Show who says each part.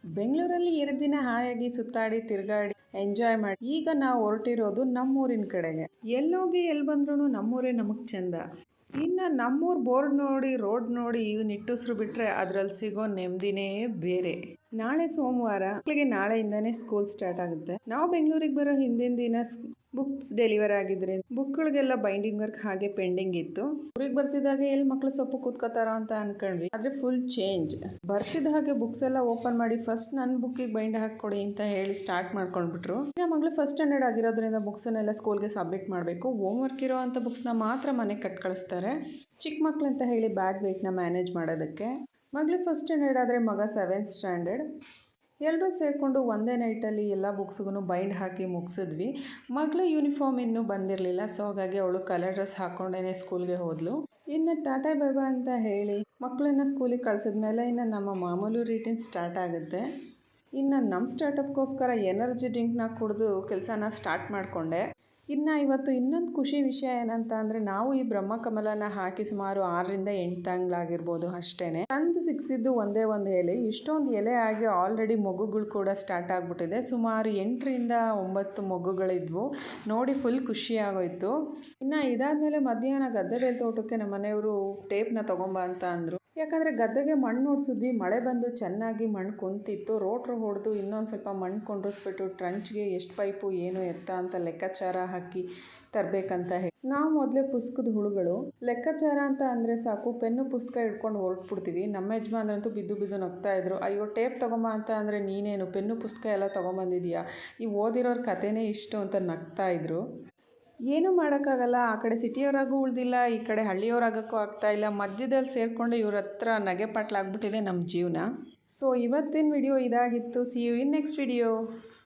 Speaker 1: ಬೆಂಗಳೂರಲ್ಲಿ 2 ದಿನ ಹಾಯಾಗಿ ಸುತ್ತಾಡಿ ತಿರುಗಾಡಿ ಎಂಜಾಯ್ ಮಾಡಿ ಈಗ ನಾವು ಹೊರಟಿರೋದು ನಮ್ಮೂರಿನ ಕಡೆಗೆ. ಎಲ್ಲೋಗಿ ಎಲ್ಲಿ ಬಂದ್ರೂ ನಮ್ಮೂರೇ ನಮಗೆ ಚಂದ. ಇನ್ನು ನಮ್ಮೂರು ಬೋರ್ಡ್ ನೋಡಿ ರೋಡ್ ನೋಡಿ ಈಗ ನಿಟ್ಟುಸಿರು ಬಿಟ್ಟರೆ ಅದರಲ್ಲಿ ಸಿಗೋ ನೆಮ್ಮದಿನೇ ಬೇರೆ. ನಾಳೆ ಸೋಮವಾರ, ಮಕ್ಕಳಿಗೆ ನಾಳೆಯಿಂದನೇ ಸ್ಕೂಲ್ ಸ್ಟಾರ್ಟ್ ಆಗುತ್ತೆ. ನಾವು ಬೆಂಗಳೂರಿಗೆ ಬರೋ ಹಿಂದಿನ ದಿನ ಬುಕ್ಸ್ ಡೆಲಿವರ್ ಆಗಿದ್ರೆ ಬುಕ್ಗಳಿಗೆಲ್ಲ ಬೈಂಡಿಂಗ್ ವರ್ಕ್ ಹಾಗೆ ಪೆಂಡಿಂಗ್ ಇತ್ತು. ಊರಿಗೆ ಬರ್ತಿದ್ದಾಗೆ ಎಲ್ಲಿ ಮಕ್ಕಳು ಸ್ವಲ್ಪ ಕೂತ್ಕೋತಾರೋ ಅಂತ ಅನ್ಕೊಂಡ್ವಿ, ಆದರೆ ಫುಲ್ ಚೇಂಜ್. ಬರ್ತಿದ್ದ ಹಾಗೆ ಬುಕ್ಸ್ ಎಲ್ಲ ಓಪನ್ ಮಾಡಿ ಫಸ್ಟ್ ನನ್ನ ಬುಕ್ಕಿಗೆ ಬೈಂಡ್ ಹಾಕ್ಕೊಡಿ ಅಂತ ಹೇಳಿ ಸ್ಟಾರ್ಟ್ ಮಾಡ್ಕೊಂಡ್ಬಿಟ್ರು. ನಮ್ಮ ಮಗಳು ಫಸ್ಟ್ ಸ್ಟ್ಯಾಂಡರ್ಡ್ ಆಗಿರೋದ್ರಿಂದ ಬುಕ್ಸನ್ನೆಲ್ಲ ಸ್ಕೂಲ್ಗೆ ಸಬ್ಮಿಟ್ ಮಾಡಬೇಕು. ಹೋಮ್ ವರ್ಕ್ ಇರೋ ಅಂಥ ಬುಕ್ಸ್ನ ಮಾತ್ರ ಮನೆಗೆ ಕಟ್ ಕಳಿಸ್ತಾರೆ. ಚಿಕ್ಕ ಮಕ್ಳು ಅಂತ ಹೇಳಿ ಬ್ಯಾಗ್ ವೆಯ್ಟ್ನ ಮ್ಯಾನೇಜ್ ಮಾಡೋದಕ್ಕೆ. ಮಗಳು ಫಸ್ಟ್ ಸ್ಟ್ಯಾಂಡರ್ಡ್ ಆದರೆ ಮಗ 7th ಸ್ಟ್ಯಾಂಡರ್ಡ್. ಎಲ್ಲರೂ ಸೇರಿಕೊಂಡು ಒಂದೇ ನೈಟಲ್ಲಿ ಎಲ್ಲ ಬುಕ್ಸ್ಗೂ ಬೈಂಡ್ ಹಾಕಿ ಮುಗಿಸಿದ್ವಿ. ಮಗಳು ಯೂನಿಫಾರ್ಮ್ ಇನ್ನೂ ಬಂದಿರಲಿಲ್ಲ, ಸೊ ಹಾಗಾಗಿ ಅವಳು ಕಲರ್ ಡ್ರೆಸ್ ಹಾಕ್ಕೊಂಡೇ ಸ್ಕೂಲ್ಗೆ ಹೋದ್ಲು. ಇನ್ನು ಟಾಟಾ ಬಾಬಾ ಅಂತ ಹೇಳಿ ಮಕ್ಕಳನ್ನ ಸ್ಕೂಲಿಗೆ ಕಳಿಸಿದ್ಮೇಲೆ ಇನ್ನು ನಮ್ಮ ಮಾಮೂಲು ರೂಟೀನ್ ಸ್ಟಾರ್ಟ್ ಆಗುತ್ತೆ. ಇನ್ನು ನಮ್ಮ ಸ್ಟಾರ್ಟಪ್ಗೋಸ್ಕರ ಎನರ್ಜಿ ಡ್ರಿಂಕ್ನ ಕುಡಿದು ಕೆಲಸನ ಸ್ಟಾರ್ಟ್ ಮಾಡಿಕೊಂಡೆ. ಇನ್ನು ಇವತ್ತು ಇನ್ನೊಂದು ಖುಷಿ ವಿಷಯ ಏನಂತ ಅಂದರೆ, ನಾವು ಈ ಬ್ರಹ್ಮಕಮಲನ ಹಾಕಿ ಸುಮಾರು 6ರಿಂದ 8 ತಿಂಗಳಾಗಿರ್ಬೋದು ಅಷ್ಟೇ. ತಂದು ಸಿಕ್ಸಿದ್ದು ಒಂದೇ ಒಂದು ಎಲೆ, ಇಷ್ಟೊಂದು ಎಲೆ ಆಗಿ ಆಲ್ರೆಡಿ ಮೊಗ್ಗುಗಳು ಕೂಡ ಸ್ಟಾರ್ಟ್ ಆಗಿಬಿಟ್ಟಿದೆ. ಸುಮಾರು 8ರಿಂದ 9 ಮೊಗ್ಗುಗಳಿದ್ವು. ನೋಡಿ ಫುಲ್ ಖುಷಿಯಾಗೋಯ್ತು. ಇನ್ನು ಇದಾದಮೇಲೆ ಮಧ್ಯಾಹ್ನ ಗದ್ದೆ ತೋಟಕ್ಕೆ ನಮ್ಮ ಮನೆಯವರು ಟೇಪ್ನ ತೊಗೊಂಬ ಅಂತ ಅಂದರು. ಯಾಕಂದರೆ ಗದ್ದೆಗೆ ಮಣ್ಣು ಹೊಡ್ಸಿದ್ವಿ, ಮಳೆ ಬಂದು ಚೆನ್ನಾಗಿ ಮಣ್ಣು ಕುಂತಿತ್ತು. ರೋಟ್ರು ಹೊಡೆದು ಇನ್ನೊಂದು ಸ್ವಲ್ಪ ಮಣ್ಣು ಕೊಂಡಿಸ್ಬಿಟ್ಟು ಟ್ರಂಚ್ಗೆ ಎಷ್ಟು ಪೈಪು ಏನು ಎತ್ತ ಅಂತ ಲೆಕ್ಕಾಚಾರ ಹಾಕಿ ತರಬೇಕಂತ ಹೇಳಿ ನಾವು ಮೊದಲೇ ಪುಸ್ತಕದ ಹುಳುಗಳು. ಲೆಕ್ಕಾಚಾರ ಅಂತ ಅಂದರೆ ಸಾಕು, ಪೆನ್ನು ಪುಸ್ತಕ ಹಿಡ್ಕೊಂಡು ಹೊರಟ್ಬಿಡ್ತೀವಿ. ನಮ್ಮ ಯಜಮಾನ್ರಂತೂ ಬಿದ್ದು ಬಿದ್ದು ನಗ್ತಾ ಇದ್ರು. ಅಯ್ಯೋ ಟೇಪ್ ತೊಗೊಂಬ ಅಂತ ಅಂದರೆ ನೀನೇನು ಪೆನ್ನು ಪುಸ್ತಕ ಎಲ್ಲ ತೊಗೊಂಬಂದಿದೀಯಾ, ಈ ಓದಿರೋರ ಕಥೆನೇ ಇಷ್ಟು ಅಂತ ನಗ್ತಾ ಇದ್ರು. ಏನೂ ಮಾಡೋಕ್ಕಾಗಲ್ಲ, ಆ ಕಡೆ ಸಿಟಿಯವರಾಗೂ ಉಳ್ದಿಲ್ಲ, ಈ ಕಡೆ ಹಳ್ಳಿಯವರಾಗಕ್ಕೂ ಆಗ್ತಾಯಿಲ್ಲ. ಮಧ್ಯದಲ್ಲಿ ಸೇರಿಕೊಂಡು ಇವ್ರ ಹತ್ರ ನಗೆ ಪಾಟ್ಲಾಗ್ಬಿಟ್ಟಿದೆ ನಮ್ಮ ಜೀವನ. ಸೊ ಇವತ್ತಿನ ವಿಡಿಯೋ ಇದಾಗಿತ್ತು. See you in next video.